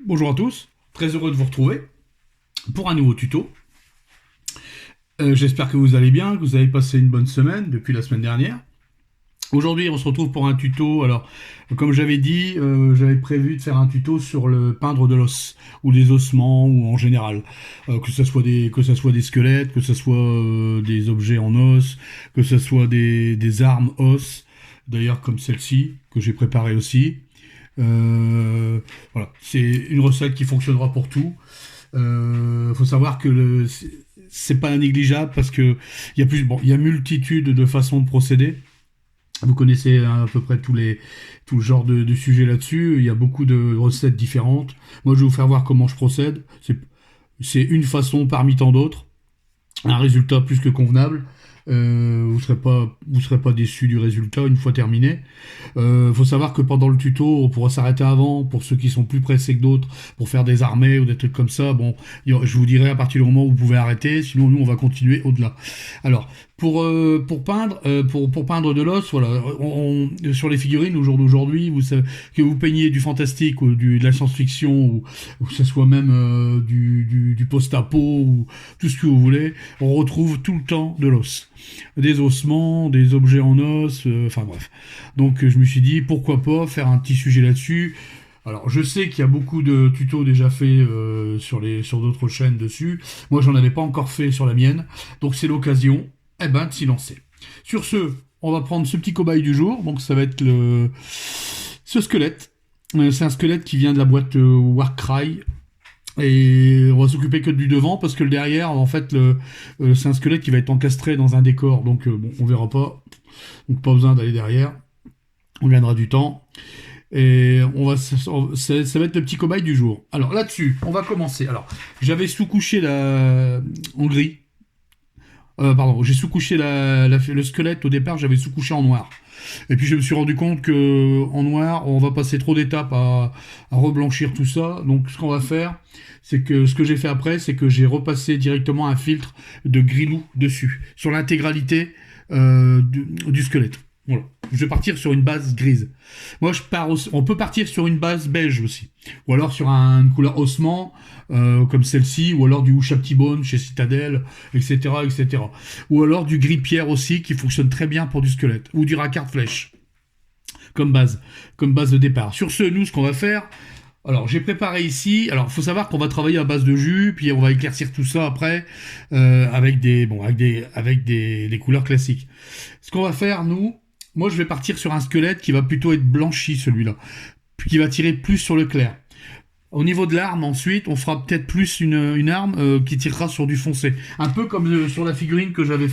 Bonjour à tous, très heureux de vous retrouver pour un nouveau tuto. J'espère que vous allez bien, que vous avez passé une bonne semaine depuis la semaine dernière. Aujourd'hui, on se retrouve pour un tuto. Alors, comme j'avais dit, j'avais prévu de faire un tuto sur le peindre de l'os ou des ossements ou en général, que ça soit des squelettes, que ce soit des objets en os, que ce soit des armes os. D'ailleurs, comme celle-ci que j'ai préparée aussi. Euh, voilà, c'est une recette qui fonctionnera pour tout. Faut savoir que c'est pas négligeable parce que il y a multitude de façons de procéder. Vous connaissez à peu près tout le genre de sujets là-dessus. Il y a beaucoup de recettes différentes. Moi, je vais vous faire voir comment je procède. C'est une façon parmi tant d'autres. Un résultat plus que convenable. Vous serez pas déçu du résultat une fois terminé. Faut savoir que pendant le tuto, on pourra s'arrêter avant pour ceux qui sont plus pressés que d'autres pour faire des armées ou des trucs comme ça. Bon, je vous dirai à partir du moment où vous pouvez arrêter. Sinon, nous, on va continuer au-delà. Alors, pour peindre de l'os, voilà, sur les figurines au jour d'aujourd'hui, vous savez, que vous peignez du fantastique ou de la science-fiction ou que ce soit même du post-apo ou tout ce que vous voulez, on retrouve tout le temps de l'os, des ossements, des objets en os, enfin bref. Donc je me suis dit pourquoi pas faire un petit sujet là-dessus. Alors je sais qu'il y a beaucoup de tutos déjà faits sur d'autres chaînes dessus. Moi j'en avais pas encore fait sur la mienne, donc c'est l'occasion de s'y lancer. Sur ce, on va prendre ce petit cobaye du jour, donc ça va être ce squelette. C'est un squelette qui vient de la boîte Warcry. Et on va s'occuper que du devant parce que le derrière, en fait, c'est un squelette qui va être encastré dans un décor. Donc, bon, on verra pas. Donc, pas besoin d'aller derrière. On gagnera du temps. Et ça va être le petit cobaye du jour. Alors, là-dessus, on va commencer. Alors, j'avais sous-couché en gris. Pardon, j'ai sous-couché le squelette au départ, j'avais sous-couché en noir. Et puis je me suis rendu compte que en noir, on va passer trop d'étapes à reblanchir tout ça. Donc ce qu'on va faire, c'est que ce que j'ai fait après, c'est que j'ai repassé directement un filtre de gris-loup dessus, sur l'intégralité du squelette. Voilà. Je vais partir sur une base grise. Moi, on peut partir sur une base beige aussi. Ou alors sur une couleur ossement, comme celle-ci, ou alors du Ushabti-Bone chez Citadel, etc., etc. Ou alors du gris pierre aussi, qui fonctionne très bien pour du squelette. Ou du racard flèche, comme base de départ. Sur ce, nous, ce qu'on va faire, alors, j'ai préparé ici. Alors, il faut savoir qu'on va travailler à base de jus, puis on va éclaircir tout ça après avec des couleurs classiques. Ce qu'on va faire, nous, moi, je vais partir sur un squelette qui va plutôt être blanchi, celui-là, qui va tirer plus sur le clair. Au niveau de l'arme, ensuite, on fera peut-être plus une arme qui tirera sur du foncé. Un peu comme sur la figurine que j'avais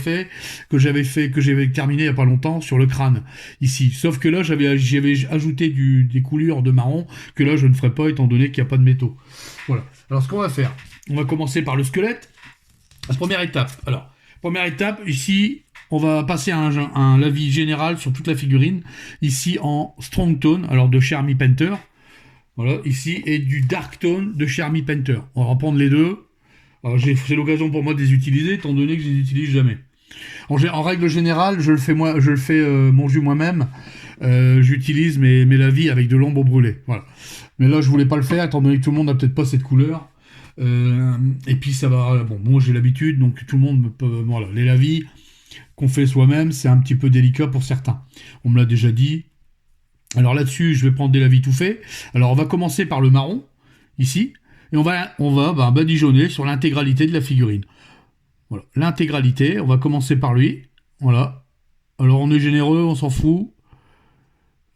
terminé il y a pas longtemps sur le crâne, ici. Sauf que là, j'y avais ajouté des coulures de marron que là, je ne ferai pas étant donné qu'il n'y a pas de métaux. Voilà. Alors, ce qu'on va faire, on va commencer par le squelette. La première étape. Alors, première étape, ici, on va passer un lavis général sur toute la figurine. Ici, en Strong Tone, alors de chez Army Painter. Voilà, ici, et du Dark Tone de chez Army Painter. On va reprendre les deux. Alors, c'est l'occasion pour moi de les utiliser, étant donné que je les utilise jamais. En règle générale, je le fais mon jus moi-même. J'utilise mes lavis avec de l'ombre brûlée. Voilà. Mais là, je voulais pas le faire, étant donné que tout le monde n'a peut-être pas cette couleur. Et puis ça va. Bon, moi j'ai l'habitude, donc tout le monde peut. Voilà, les lavis qu'on fait soi-même, c'est un petit peu délicat pour certains. On me l'a déjà dit. Alors là-dessus, je vais prendre des lavis tout faits. Alors on va commencer par le marron, ici, et on va badigeonner sur l'intégralité de la figurine. Voilà, l'intégralité, on va commencer par lui. Voilà. Alors on est généreux, on s'en fout.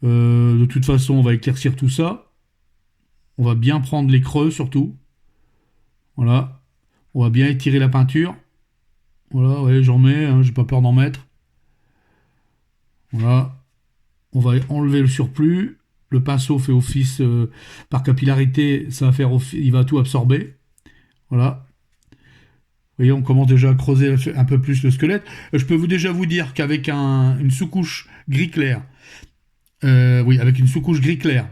De toute façon, on va éclaircir tout ça. On va bien prendre les creux surtout. Voilà. On va bien étirer la peinture. Voilà, ouais, j'en mets, hein, j'ai pas peur d'en mettre. Voilà. On va enlever le surplus. Le pinceau fait office par capillarité, ça va faire il va tout absorber. Voilà. Vous voyez, on commence déjà à creuser un peu plus le squelette. Je peux déjà vous dire qu'avec une sous-couche gris clair, oui, avec une sous-couche gris clair,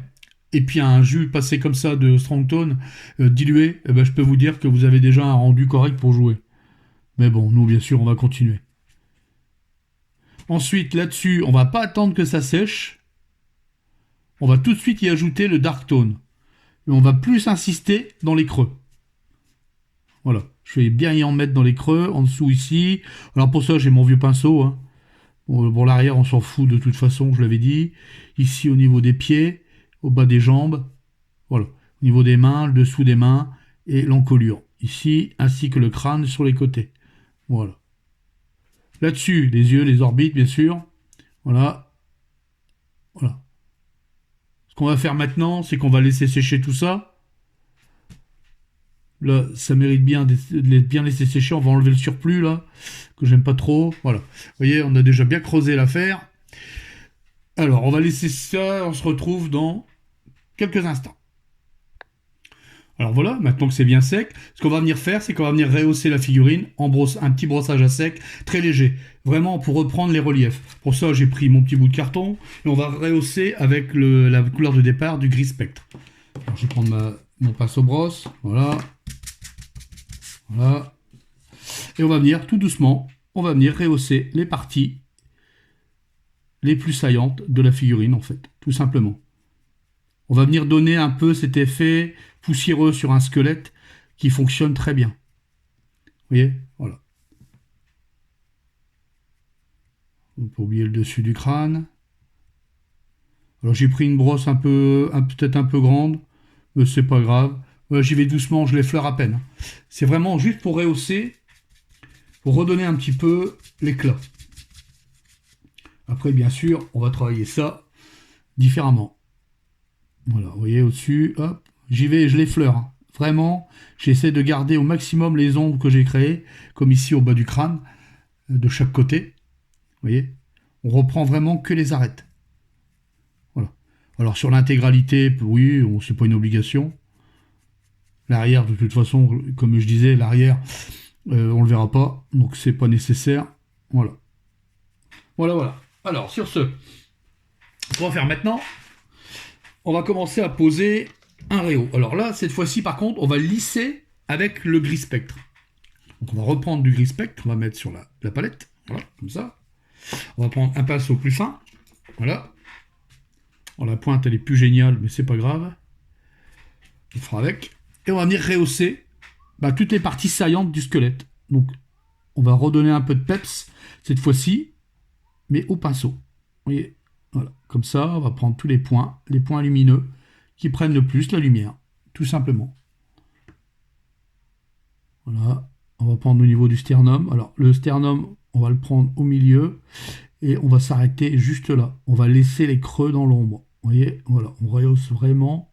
et puis un jus passé comme ça de Strong Tone dilué, eh ben, je peux vous dire que vous avez déjà un rendu correct pour jouer. Mais bon, nous, bien sûr, on va continuer. Ensuite, là-dessus, on va pas attendre que ça sèche. On va tout de suite y ajouter le Dark Tone. et on va plus insister dans les creux. Voilà, je vais bien y en mettre dans les creux, en dessous ici. Alors pour ça, j'ai mon vieux pinceau, hein. Bon, l'arrière, on s'en fout de toute façon, je l'avais dit. Ici, au niveau des pieds, au bas des jambes, voilà. Au niveau des mains, le dessous des mains et l'encolure. Ici, ainsi que le crâne sur les côtés. Voilà. Là-dessus, les yeux, les orbites, bien sûr. Voilà. Voilà. Ce qu'on va faire maintenant, c'est qu'on va laisser sécher tout ça. Là, ça mérite bien de bien laisser sécher. On va enlever le surplus, là, que j'aime pas trop. Voilà. Vous voyez, on a déjà bien creusé l'affaire. Alors, on va laisser ça. On se retrouve dans quelques instants. Alors voilà, maintenant que c'est bien sec, ce qu'on va venir faire, c'est qu'on va venir rehausser la figurine en un petit brossage à sec, très léger, vraiment pour reprendre les reliefs. Pour ça, j'ai pris mon petit bout de carton et on va rehausser avec la couleur de départ du gris spectre. Alors, je vais prendre mon pinceau brosse, voilà. Voilà. Et on va venir tout doucement, on va venir rehausser les parties les plus saillantes de la figurine, en fait, tout simplement. On va venir donner un peu cet effet poussiéreux sur un squelette qui fonctionne très bien. Vous voyez, voilà. On peut oublier le dessus du crâne. Alors j'ai pris une brosse peut-être un peu grande, mais c'est pas grave. J'y vais doucement, je l'effleure à peine. C'est vraiment juste pour rehausser, pour redonner un petit peu l'éclat. Après, bien sûr, on va travailler ça différemment. Voilà, vous voyez au-dessus, hop, j'y vais et je l'effleure. Hein. Vraiment, j'essaie de garder au maximum les ombres que j'ai créées, comme ici au bas du crâne, de chaque côté. Vous voyez, on reprend vraiment que les arêtes. Voilà. Alors sur l'intégralité, oui, c'est pas une obligation. L'arrière, de toute façon, comme je disais, l'arrière, on le verra pas, donc c'est pas nécessaire. Voilà. Voilà, voilà. Alors, sur ce, ce qu'on va faire maintenant, on va commencer à poser un réhaut. Alors là, cette fois-ci, par contre, on va lisser avec le gris spectre. Donc on va reprendre du gris spectre, on va mettre sur la palette, voilà, comme ça. On va prendre un pinceau plus fin, voilà. Alors, la pointe, elle est plus géniale, mais c'est pas grave. On fera avec. Et on va venir rehausser toutes les parties saillantes du squelette. Donc, on va redonner un peu de peps, cette fois-ci, mais au pinceau. Vous voyez, voilà, comme ça, on va prendre tous les points lumineux qui prennent le plus la lumière, tout simplement. Voilà, on va prendre au niveau du sternum. Alors, le sternum, on va le prendre au milieu et on va s'arrêter juste là. On va laisser les creux dans l'ombre. Vous voyez, voilà, on rehausse vraiment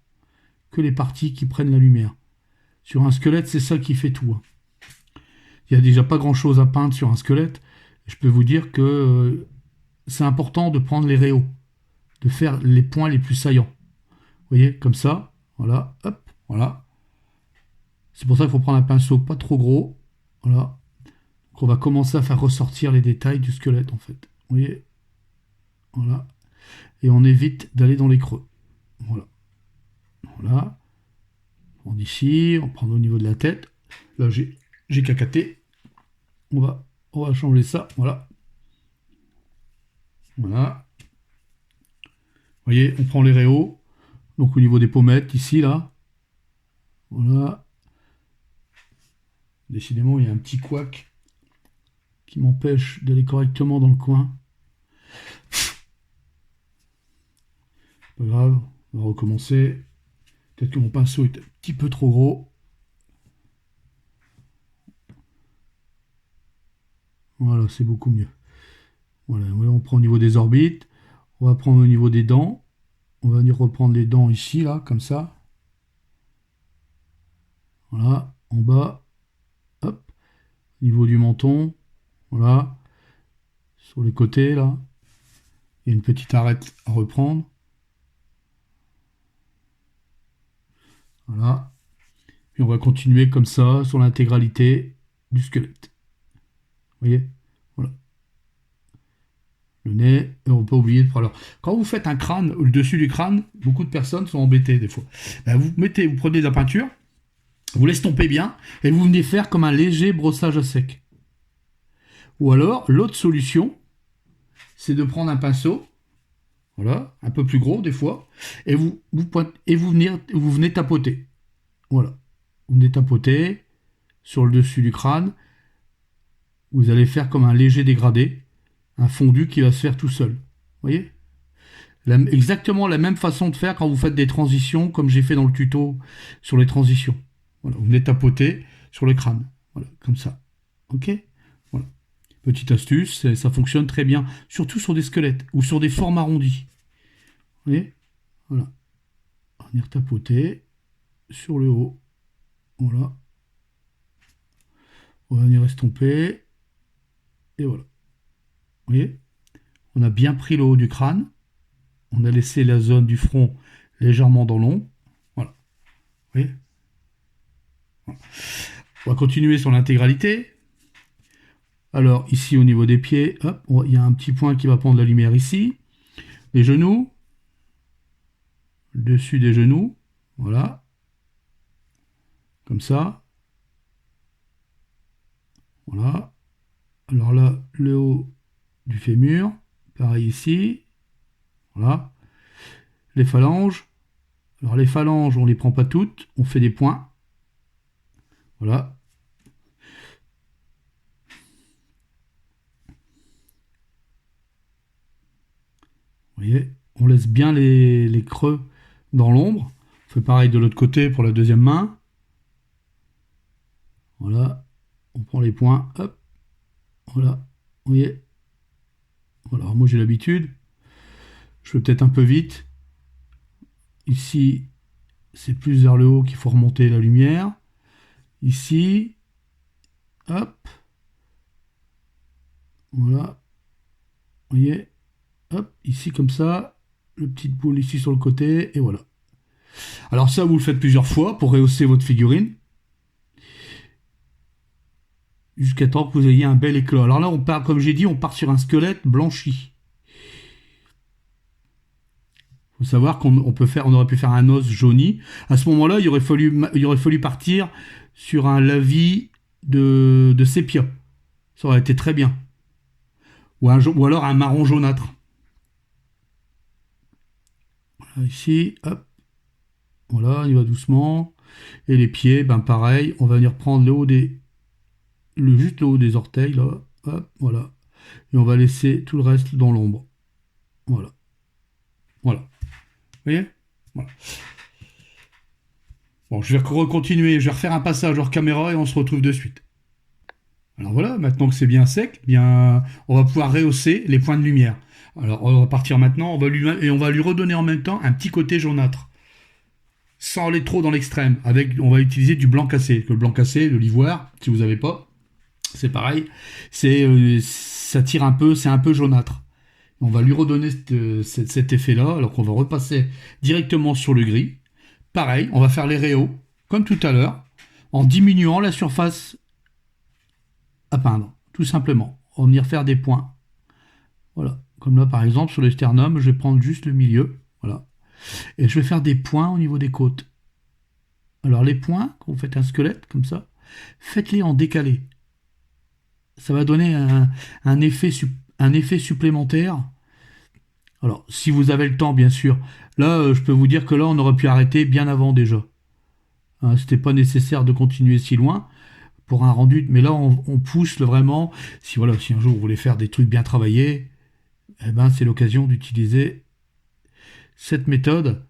que les parties qui prennent la lumière. Sur un squelette, c'est ça qui fait tout. Hein. Il n'y a déjà pas grand-chose à peindre sur un squelette. Je peux vous dire que c'est important de prendre les réhauts, de faire les points les plus saillants. Vous voyez, comme ça, voilà, hop, voilà. C'est pour ça qu'il faut prendre un pinceau pas trop gros, voilà. Donc on va commencer à faire ressortir les détails du squelette, en fait. Vous voyez, voilà. Et on évite d'aller dans les creux. Voilà. Voilà. On prend ici, on prend au niveau de la tête. Là, j'ai cacaté. On va changer ça, voilà. Voilà. Vous voyez, on prend les réhauts. Donc au niveau des pommettes, ici, là. Voilà. Décidément, il y a un petit couac qui m'empêche d'aller correctement dans le coin. Pas grave, on va recommencer. Peut-être que mon pinceau est un petit peu trop gros. Voilà, c'est beaucoup mieux. Voilà, on prend au niveau des orbites. On va prendre au niveau des dents. On va venir reprendre les dents ici, là, comme ça. Voilà, en bas. Hop. Au niveau du menton. Voilà. Sur les côtés, là. Il y a une petite arête à reprendre. Voilà. Puis on va continuer comme ça sur l'intégralité du squelette. Vous voyez? Voilà. Le nez, et on peut pas oublier de prendre. Alors, quand vous faites un crâne, le dessus du crâne, beaucoup de personnes sont embêtées des fois. Vous prenez de la peinture, vous l'estompez bien, et vous venez faire comme un léger brossage à sec. Ou alors, l'autre solution, c'est de prendre un pinceau, Voilà, un peu plus gros des fois. Et vous venez tapoter. Voilà. Vous venez tapoter sur le dessus du crâne. Vous allez faire comme un léger dégradé, un fondu qui va se faire tout seul. Vous voyez? Exactement la même façon de faire quand vous faites des transitions, comme j'ai fait dans le tuto sur les transitions. Voilà, vous venez tapoter sur le crâne. Voilà, comme ça. Ok? Voilà. Petite astuce, ça fonctionne très bien, surtout sur des squelettes ou sur des formes arrondies. Vous voyez? Voilà. On va venir tapoter sur le haut. Voilà. On va venir estomper. Et voilà. Vous voyez? On a bien pris le haut du crâne. On a laissé la zone du front légèrement dans l'ombre. Voilà. Vous voyez? Voilà. On va continuer sur l'intégralité. Alors, ici, au niveau des pieds, hop, il y a un petit point qui va prendre la lumière ici. Les genoux. Le dessus des genoux. Voilà. Comme ça. Voilà. Alors là, le haut du fémur. Pareil ici. Voilà. Les phalanges. Alors les phalanges, on ne les prend pas toutes. On fait des points. Voilà. Vous voyez, on laisse bien les creux dans l'ombre. On fait pareil de l'autre côté pour la deuxième main. Voilà. On prend les points. Hop. Voilà. Vous voyez. Voilà. Alors moi j'ai l'habitude. Je fais peut-être un peu vite. Ici, c'est plus vers le haut qu'il faut remonter la lumière. Ici. Hop. Voilà. Vous voyez. Hop. Ici comme ça. Le petit boule ici sur le côté. Et voilà. Alors ça, vous le faites plusieurs fois pour rehausser votre figurine. Jusqu'à temps que vous ayez un bel éclat. Alors là, on part, comme j'ai dit, on part sur un squelette blanchi. Il faut savoir qu'on aurait pu faire un os jauni. À ce moment-là, il aurait fallu partir sur un lavis de sépia. Ça aurait été très bien. Ou alors un marron jaunâtre. Voilà, ici, hop. Voilà, il va doucement. Et les pieds, ben pareil, on va venir prendre juste le haut des orteils, là. Hop, voilà. Et on va laisser tout le reste dans l'ombre. Voilà. Voilà. Vous voyez? Voilà. Bon, je vais continuer, je vais refaire un passage hors caméra et on se retrouve de suite. Alors voilà, maintenant que c'est bien sec, bien, on va pouvoir rehausser les points de lumière. Alors on va partir maintenant, on va lui redonner en même temps un petit côté jaunâtre, sans aller trop dans l'extrême. On va utiliser du blanc cassé. Le blanc cassé, de l'ivoire, si vous n'avez pas, c'est pareil. Ça tire un peu, c'est un peu jaunâtre. On va lui redonner cet effet-là, alors qu'on va repasser directement sur le gris. Pareil, on va faire les réaux, comme tout à l'heure, en diminuant la surface à peindre, tout simplement. On va venir faire des points. Voilà. Comme là, par exemple, sur le sternum, je vais prendre juste le milieu. Voilà. Et je vais faire des points au niveau des côtes. Alors, les points, quand vous faites un squelette, comme ça, faites-les en décalé. Ça va donner un effet supplémentaire. Alors, si vous avez le temps, bien sûr. Là, je peux vous dire que là, on aurait pu arrêter bien avant déjà. C'était pas nécessaire de continuer si loin pour un rendu, mais là on pousse vraiment. Si voilà, si un jour vous voulez faire des trucs bien travaillés, eh ben c'est l'occasion d'utiliser cette méthode.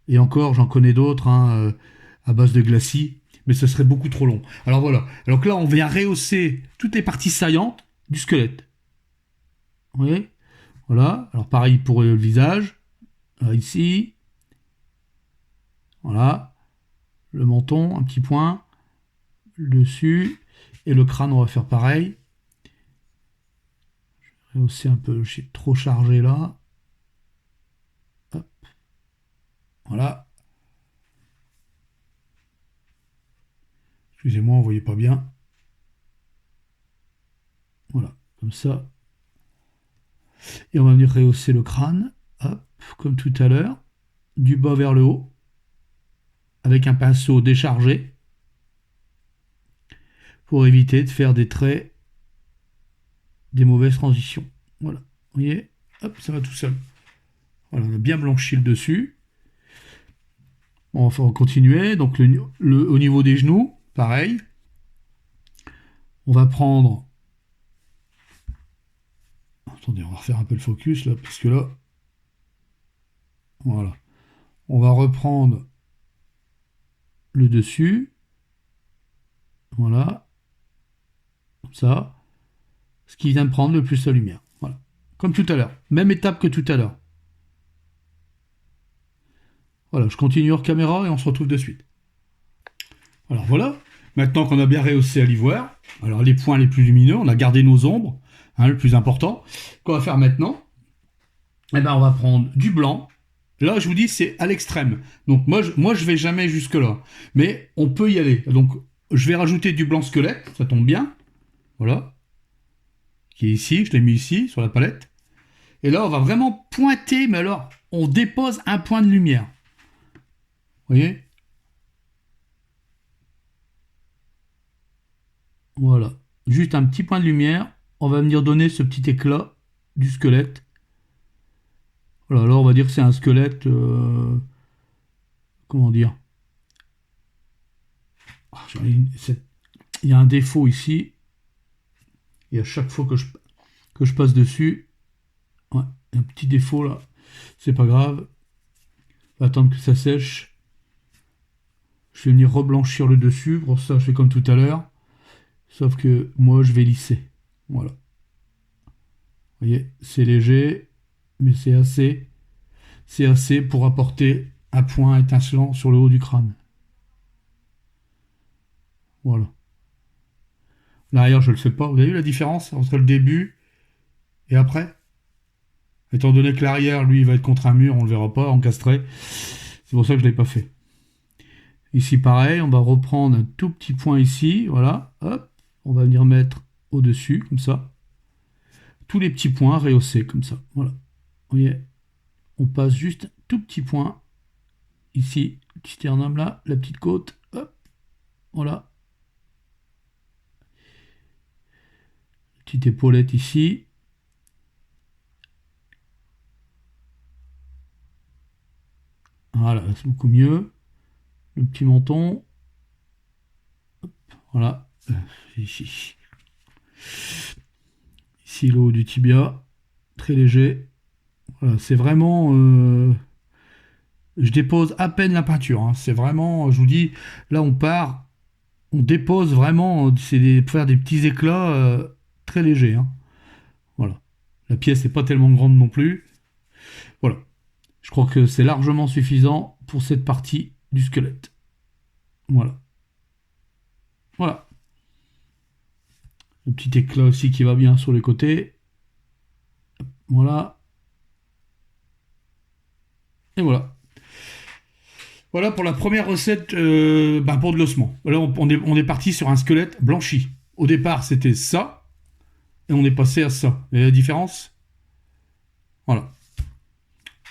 Et encore, j'en connais d'autres à base de glacis, mais ce serait beaucoup trop long. Alors voilà. Alors là, on vient rehausser toutes les parties saillantes du squelette. Vous voyez? Voilà. Alors pareil pour le visage. Alors, ici. Voilà. Le menton, un petit point. Le dessus. Et le crâne, on va faire pareil. Je vais rehausser un peu. Je suis trop chargé là. Hop. Voilà. Excusez-moi, on ne voyait pas bien. Voilà, comme ça. Et on va venir rehausser le crâne. Hop, comme tout à l'heure. Du bas vers le haut. Avec un pinceau déchargé. Pour éviter de faire des traits, des mauvaises transitions. Voilà. Vous voyez? Hop, ça va tout seul. Voilà, on a bien blanchi le dessus. On va continuer. Donc au niveau des genoux, pareil. On va prendre... Attendez, on va refaire un peu le focus là, parce que là... Voilà. On va reprendre le dessus. Voilà. Comme ça. Ce qui vient de prendre le plus la lumière. Voilà. Comme tout à l'heure. Même étape que tout à l'heure. Voilà, je continue hors caméra et on se retrouve de suite. Alors voilà, maintenant qu'on a bien rehaussé à l'ivoire, alors les points les plus lumineux, on a gardé nos ombres, hein, le plus important. Qu'on va faire maintenant, eh ben, on va prendre du blanc. Là, je vous dis, c'est à l'extrême. Donc moi, je vais jamais jusque-là. Mais on peut y aller. Donc, je vais rajouter du blanc squelette, ça tombe bien. Voilà. Qui est ici, je l'ai mis ici, sur la palette. Et là, on va vraiment pointer, mais alors, on dépose un point de lumière. Vous voyez? Voilà. Juste un petit point de lumière. On va venir donner ce petit éclat du squelette. Voilà, alors on va dire que c'est un squelette... comment dire? Ah, il y a un défaut ici. Et à chaque fois que je passe dessus... Ouais, un petit défaut là. C'est pas grave. On va attendre que ça sèche. Je vais venir reblanchir le dessus. Pour ça, je fais comme tout à l'heure. Sauf que moi, je vais lisser. Voilà. Vous voyez, c'est léger, mais c'est assez pour apporter un point étincelant sur le haut du crâne. Voilà. L'arrière, je ne le fais pas. Vous avez vu la différence entre le début et après? Étant donné que l'arrière, lui, il va être contre un mur, on ne le verra pas, encastré. C'est pour ça que je ne l'ai pas fait. Ici, pareil, on va reprendre un tout petit point ici. Voilà. Hop. On va venir mettre au-dessus, comme ça. Tous les petits points rehaussés, comme ça. Voilà. Vous voyez, on passe juste un tout petit point. Ici, le petit sternum là, la petite côte. Hop. Voilà. Petite épaulette ici. Voilà, c'est beaucoup mieux. Le petit menton. Hop, voilà. Ici. Ici, le haut du tibia. Très léger. Voilà, c'est vraiment... je dépose à peine la peinture. Hein. C'est vraiment... Je vous dis, là, on part... On dépose vraiment... C'est pour faire des petits éclats très légers. Hein. Voilà. La pièce n'est pas tellement grande non plus. Voilà. Je crois que c'est largement suffisant pour cette partie du squelette. Voilà. Voilà. Le petit éclat aussi qui va bien sur les côtés. Voilà. Et voilà. Voilà pour la première recette pour de l'ossement. Là, on est parti sur un squelette blanchi. Au départ, c'était ça. Et on est passé à ça. Vous voyez la différence? Voilà.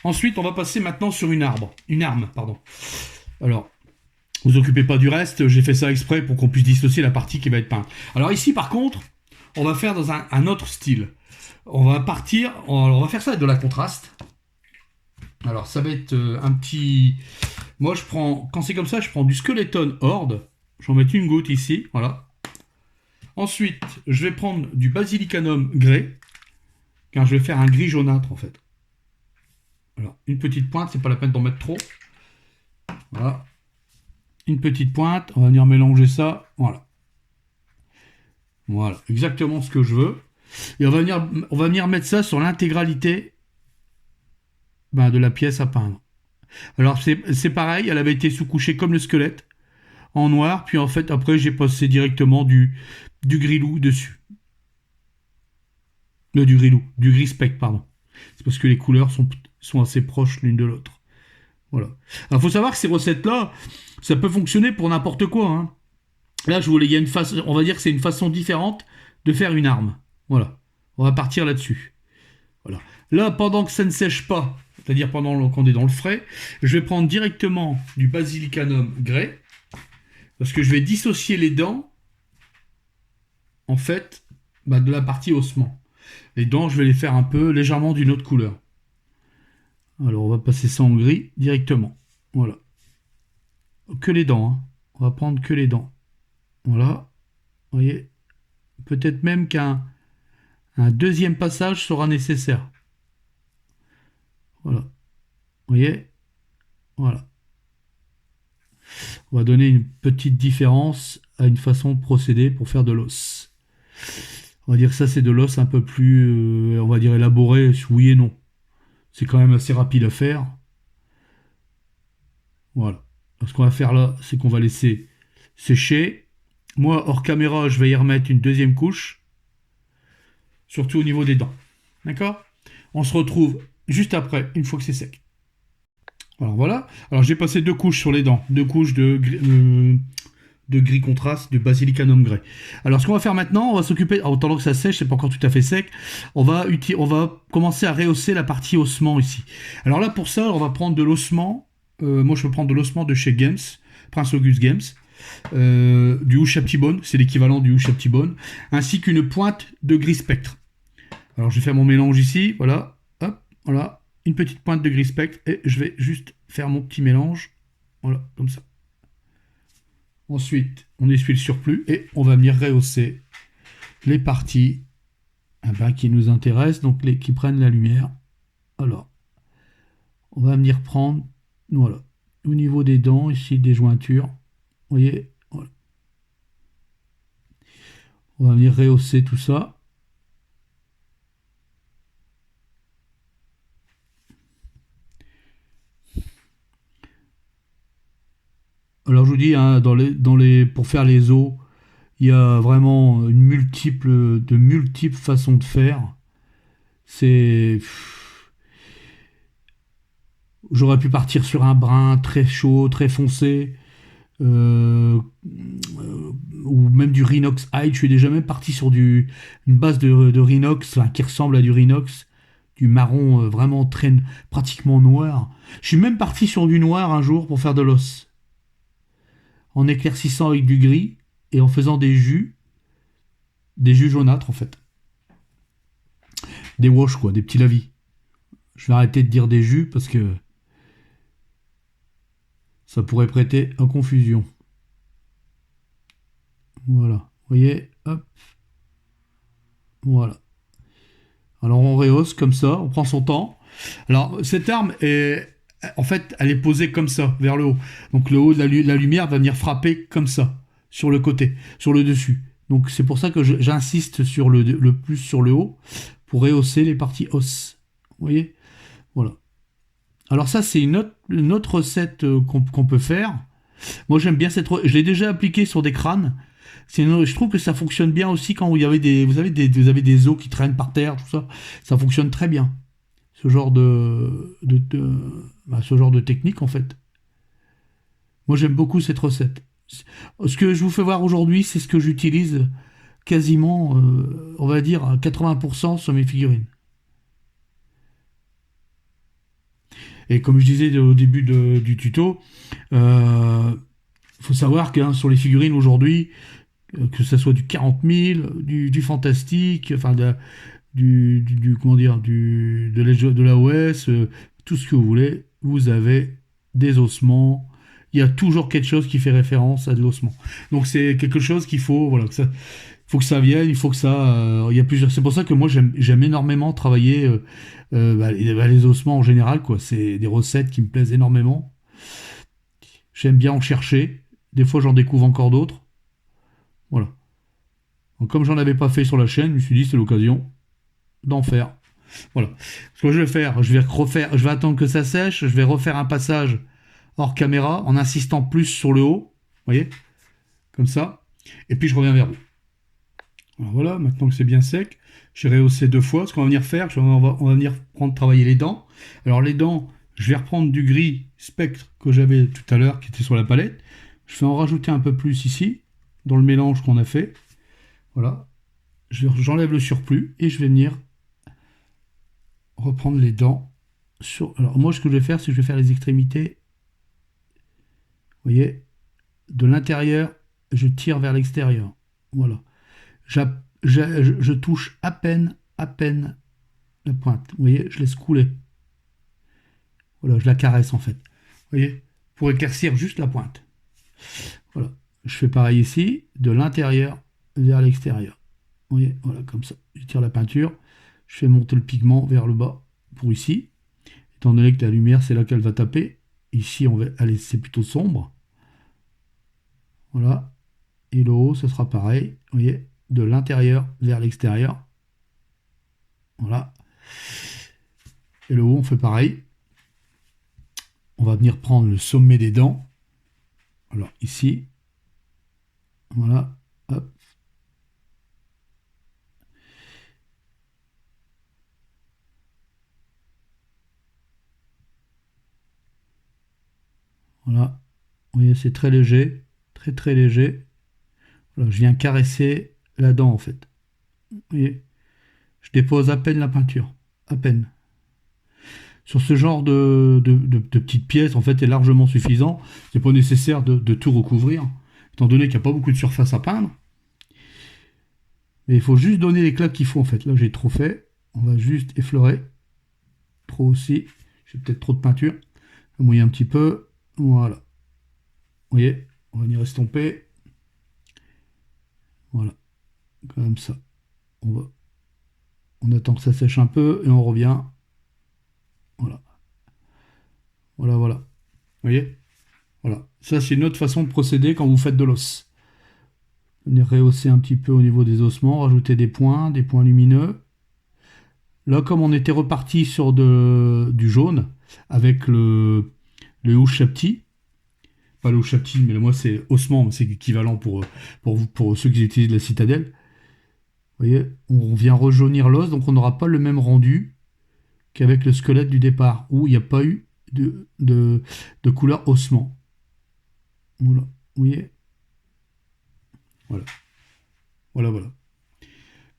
Ensuite, on va passer maintenant sur une arme, pardon. Alors, vous occupez pas du reste, j'ai fait ça exprès pour qu'on puisse dissocier la partie qui va être peinte. Alors ici, par contre, on va faire dans un autre style. On va faire ça avec de la contraste. Alors, ça va être un petit... Moi, quand c'est comme ça, je prends du Skeleton Horde. Je vais en mettre une goutte ici, voilà. Ensuite, je vais prendre du Basilicanum Grey, car je vais faire un gris jaunâtre, en fait. Alors, une petite pointe, c'est pas la peine d'en mettre trop. Voilà. Une petite pointe, on va venir mélanger ça, voilà. Voilà, exactement ce que je veux. Et on va venir mettre ça sur l'intégralité de la pièce à peindre. Alors, c'est pareil, elle avait été sous-couchée comme le squelette, en noir, puis en fait, après, j'ai passé directement du gris-loup dessus. Du gris spec, pardon. C'est parce que les couleurs sont assez proches l'une de l'autre. Voilà. Alors, faut savoir que ces recettes-là, ça peut fonctionner pour n'importe quoi. Hein. Là, il y a une façon, on va dire que c'est une façon différente de faire une arme. Voilà. On va partir là-dessus. Voilà. Là, pendant que ça ne sèche pas, c'est-à-dire pendant qu'on est dans le frais, je vais prendre directement du Basilicanum Grey, parce que je vais dissocier les dents, en fait, de la partie ossement. Les dents, je vais les faire un peu légèrement d'une autre couleur. Alors, on va passer ça en gris directement. Voilà. Que les dents, hein. On va prendre que les dents. Voilà. Vous voyez. Peut-être même qu'un deuxième passage sera nécessaire. Voilà. Vous voyez. Voilà. On va donner une petite différence à une façon de procéder pour faire de l'os. On va dire que ça, c'est de l'os un peu plus, on va dire, élaboré, oui et non. C'est quand même assez rapide à faire. Voilà. Alors, ce qu'on va faire là, c'est qu'on va laisser sécher. Moi, hors caméra, je vais y remettre une deuxième couche, surtout au niveau des dents. D'accord? On se retrouve juste après, une fois que c'est sec. Alors voilà. Alors j'ai passé deux couches sur les dents, deux couches de gris contraste, de basilicanum grey. Alors ce qu'on va faire maintenant, on va s'occuper, en attendant que ça sèche, c'est pas encore tout à fait sec, on va commencer à rehausser la partie ossement ici. Alors là pour ça, on va prendre de l'ossement. Moi je peux prendre de l'ossement de chez Games, Prince August Games, du Ushabti-Bone, c'est l'équivalent du Ushabti-Bone, ainsi qu'une pointe de gris spectre. Alors je vais faire mon mélange ici, voilà, hop, voilà, une petite pointe de gris spectre, et je vais juste faire mon petit mélange, voilà, comme ça. Ensuite, on essuie le surplus et on va venir rehausser les parties qui nous intéressent, donc qui prennent la lumière. Alors, on va venir prendre, voilà, au niveau des dents, ici, des jointures. Vous voyez, voilà. On va venir rehausser tout ça. Alors, je vous dis, hein, pour faire les os, il y a vraiment de multiples façons de faire. C'est. J'aurais pu partir sur un brun très chaud, très foncé, ou même du Rhinox Hide. Je suis déjà même parti sur une base de Rhinox, enfin, qui ressemble à du Rhinox, du marron vraiment très, pratiquement noir. Je suis même parti sur du noir un jour pour faire de l'os, en éclaircissant avec du gris et en faisant des jus jaunâtres en fait. Des wash quoi, des petits lavis. Je vais arrêter de dire des jus parce que ça pourrait prêter à confusion. Voilà. Vous voyez, hop. Voilà. Alors on rehausse comme ça, on prend son temps. Alors cette arme est, en fait, elle est posée comme ça, vers le haut. Donc le haut de la lumière va venir frapper comme ça, sur le côté, sur le dessus. Donc c'est pour ça que j'insiste sur le plus sur le haut, pour rehausser les parties os. Vous voyez? Voilà. Alors ça c'est une autre recette qu'on peut faire. Moi j'aime bien je l'ai déjà appliqué sur des crânes. Je trouve que ça fonctionne bien aussi quand il y avait vous avez des os qui traînent par terre, tout ça. Ça fonctionne très bien. Ce genre ce genre de technique, en fait. Moi, j'aime beaucoup cette recette. Ce que je vous fais voir aujourd'hui, c'est ce que j'utilise quasiment, on va dire, à 80% sur mes figurines. Et comme je disais au début du tuto, il faut savoir que sur les figurines aujourd'hui, que ce soit du 40 000, du fantastique, enfin comment dire, de l'AOS, tout ce que vous voulez, vous avez des ossements. Il y a toujours quelque chose qui fait référence à de l'ossement. Donc c'est quelque chose qu'il faut, voilà, faut que ça vienne, il faut que ça, il y a plusieurs. C'est pour ça que moi j'aime énormément travailler les ossements en général, quoi. C'est des recettes qui me plaisent énormément. J'aime bien en chercher. Des fois j'en découvre encore d'autres. Voilà. Donc, comme j'en avais pas fait sur la chaîne, je me suis dit c'est l'occasion d'en faire. Voilà. Ce que je vais faire, je vais attendre que ça sèche, je vais refaire un passage hors caméra en insistant plus sur le haut. Vous voyez? Comme ça. Et puis je reviens vers vous. Alors voilà, maintenant que c'est bien sec, j'ai rehaussé deux fois. Ce qu'on va venir faire, on va venir travailler les dents. Alors les dents, je vais reprendre du gris spectre que j'avais tout à l'heure, qui était sur la palette. Je vais en rajouter un peu plus ici, dans le mélange qu'on a fait. Voilà. J'enlève le surplus et je vais venir reprendre les dents. Alors moi, ce que je vais faire, c'est que je vais faire les extrémités. Vous voyez, de l'intérieur, je tire vers l'extérieur. Voilà. Je touche à peine la pointe. Vous voyez, je laisse couler. Voilà, je la caresse en fait. Vous voyez? Pour éclaircir juste la pointe. Voilà. Je fais pareil ici, de l'intérieur vers l'extérieur. Vous voyez? Voilà, comme ça. Je tire la peinture, je fais monter le pigment vers le bas pour ici. Étant donné que la lumière, c'est là qu'elle va taper. Ici, c'est plutôt sombre. Voilà. Et le haut, ce sera pareil. Vous voyez? De l'intérieur vers l'extérieur. Voilà. Et le haut, on fait pareil. On va venir prendre le sommet des dents. Alors ici, voilà, hop. Voilà. Vous voyez, c'est très léger, très très léger. Voilà, je viens caresser la dent en fait. Vous voyez, je dépose à peine la peinture, à peine. Sur ce genre de petites pièces, en fait, est largement suffisant. C'est pas nécessaire de tout recouvrir, étant donné qu'il n'y a pas beaucoup de surface à peindre. Mais il faut juste donner l'éclat qu'il faut en fait. Là, j'ai trop fait. On va juste effleurer. Trop aussi. J'ai peut-être trop de peinture. Je vais mouiller un petit peu. Voilà. Vous voyez, on va venir estomper. Voilà. Comme ça. On attend que ça sèche un peu et on revient. Voilà. Voilà, voilà. Vous voyez? Voilà. Ça, c'est une autre façon de procéder quand vous faites de l'os. Venir rehausser un petit peu au niveau des ossements, rajouter des points lumineux. Là, comme on était reparti sur du jaune, avec le Ushapti, pas le Ushapti, mais moi c'est ossement, c'est équivalent pour ceux qui utilisent la citadelle. Vous voyez, on vient rejaunir l'os, donc on n'aura pas le même rendu qu'avec le squelette du départ, où il n'y a pas eu de couleur ossement. Voilà, vous voyez. Voilà, voilà, voilà.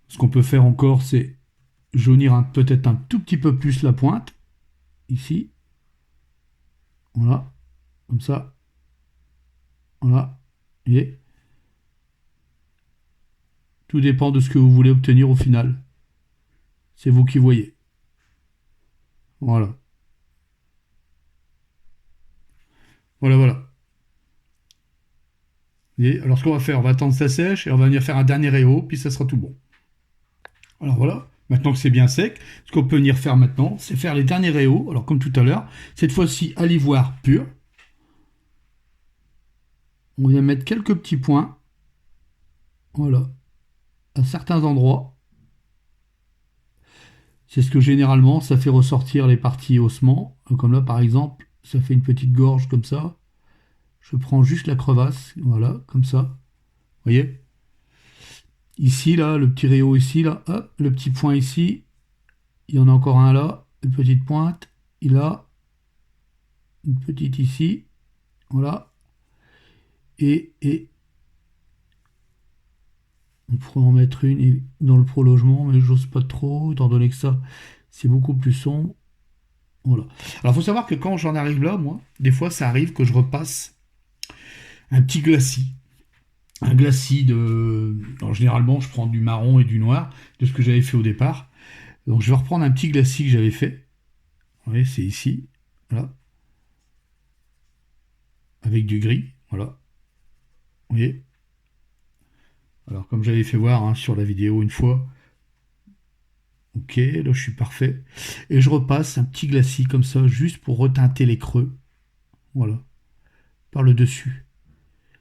Ce qu'on peut faire encore, c'est jaunir peut-être un tout petit peu plus la pointe, ici. Voilà, comme ça. Voilà, vous voyez. Tout dépend de ce que vous voulez obtenir au final. C'est vous qui voyez. Voilà. Voilà, voilà. Et alors, ce qu'on va faire, on va attendre que ça sèche et on va venir faire un dernier réhaut, puis ça sera tout bon. Alors voilà, maintenant que c'est bien sec, ce qu'on peut venir faire maintenant, c'est faire les derniers réhauts. Alors, comme tout à l'heure, cette fois-ci à l'ivoire pur. On vient mettre quelques petits points. Voilà. À certains endroits. C'est ce que généralement, ça fait ressortir les parties ossements. Comme là, par exemple, ça fait une petite gorge comme ça. Je prends juste la crevasse, voilà, comme ça. Vous voyez? Ici, là, le petit réhaut ici, là, hop, le petit point ici. Il y en a encore un là, une petite pointe. Il a une petite ici. Voilà. Et on pourrait en mettre une dans le prolongement, mais j'ose pas trop, étant donné que ça, c'est beaucoup plus sombre. Voilà. Alors, il faut savoir que quand j'en arrive là, moi, des fois, ça arrive que je repasse un petit glacis. Un glacis de... Alors, généralement, je prends du marron et du noir, de ce que j'avais fait au départ. Donc, je vais reprendre un petit glacis que j'avais fait. Vous voyez, c'est ici. Voilà. Avec du gris. Voilà. Vous voyez. Alors, comme j'avais fait voir hein, sur la vidéo une fois. Ok, là, je suis parfait. Et je repasse un petit glacis comme ça, juste pour reteinter les creux. Voilà. Par le dessus.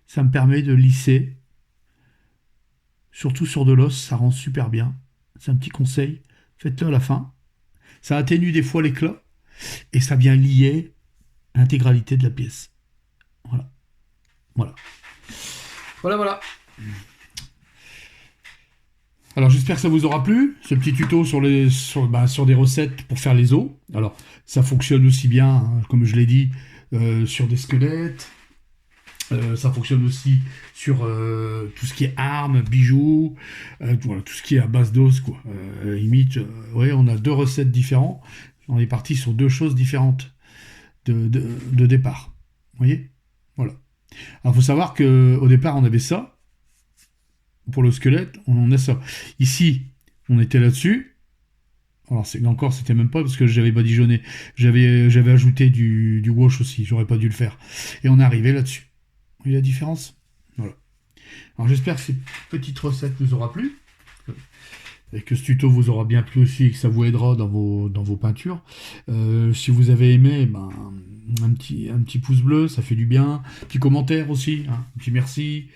Ça me permet de lisser. Surtout sur de l'os, ça rend super bien. C'est un petit conseil. Faites-le à la fin. Ça atténue des fois l'éclat. Et ça vient lier l'intégralité de la pièce. Voilà. Voilà. Voilà, voilà. Alors j'espère que ça vous aura plu, ce petit tuto sur des recettes pour faire les os. Alors ça fonctionne aussi bien, hein, comme je l'ai dit, sur des squelettes. Ça fonctionne aussi sur tout ce qui est armes, bijoux, voilà, tout ce qui est à base d'os, quoi. Limite, ouais, on a deux recettes différentes. On est parti sur deux choses différentes de départ. Vous voyez? Voilà. Alors, il faut savoir qu'au départ, on avait ça. Pour le squelette, on en a ça. Ici, on était là-dessus. Alors encore, c'était même pas parce que j'avais badigeonné. J'avais ajouté du wash aussi. J'aurais pas dû le faire. Et on est arrivé là-dessus. Vous voyez la différence? Voilà. Alors j'espère que cette petite recette vous aura plu. Et que ce tuto vous aura bien plu aussi et que ça vous aidera dans vos peintures. Si vous avez aimé, ben, un petit pouce bleu, ça fait du bien. Petit commentaire aussi, hein. Un petit merci,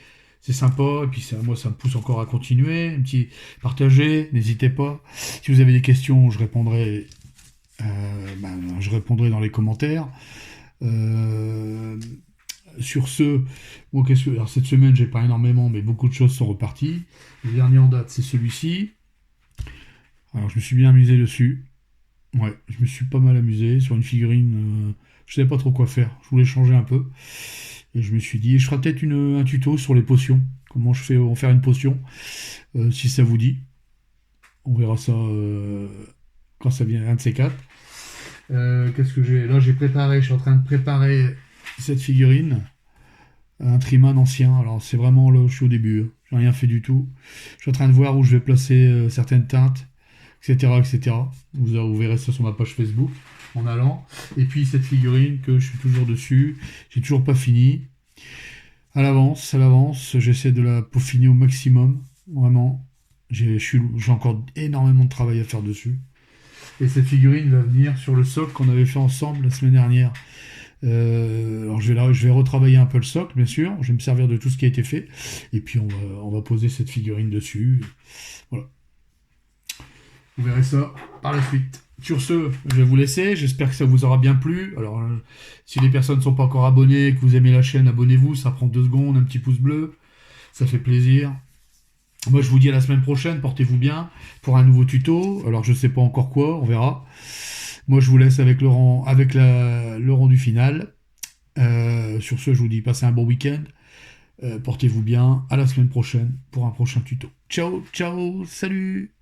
c'est sympa. Et puis moi, ça me pousse encore à continuer. Un petit partager, n'hésitez pas. Si vous avez des questions, je répondrai dans les commentaires. Euh, sur ce, bon, alors cette semaine, j'ai pas énormément, mais beaucoup de choses sont reparties. Le dernier en date, c'est celui-ci. Alors, je me suis bien amusé dessus. Ouais, je me suis pas mal amusé sur une figurine. Je savais pas trop quoi faire. Je voulais changer un peu. Et je me suis dit, je ferai peut-être un tuto sur les potions. Comment je fais en faire une potion. Si ça vous dit. On verra ça quand ça vient, un de ces quatre. Qu'est-ce que j'ai? Là, je suis en train de préparer cette figurine. Un Triman ancien. Alors, c'est vraiment là, je suis au début, hein. J'ai rien fait du tout. Je suis en train de voir où je vais placer certaines teintes, etc., etc. Vous verrez ça sur ma page Facebook en allant. Et puis cette figurine que je suis toujours dessus, j'ai toujours pas fini. À l'avance, j'essaie de la peaufiner au maximum. Vraiment, j'ai encore énormément de travail à faire dessus. Et cette figurine va venir sur le socle qu'on avait fait ensemble la semaine dernière. Alors je vais retravailler un peu le socle, bien sûr. Je vais me servir de tout ce qui a été fait. Et puis on va poser cette figurine dessus. Voilà. Vous verrez ça par la suite. Sur ce, je vais vous laisser. J'espère que ça vous aura bien plu. Alors, si les personnes ne sont pas encore abonnées, que vous aimez la chaîne, abonnez-vous. Ça prend 2 secondes, un petit pouce bleu. Ça fait plaisir. Moi, je vous dis à la semaine prochaine. Portez-vous bien pour un nouveau tuto. Alors, je ne sais pas encore quoi. On verra. Moi, je vous laisse avec le rendu final. Sur ce, je vous dis passez un bon week-end. Portez-vous bien. À la semaine prochaine pour un prochain tuto. Ciao, ciao, salut!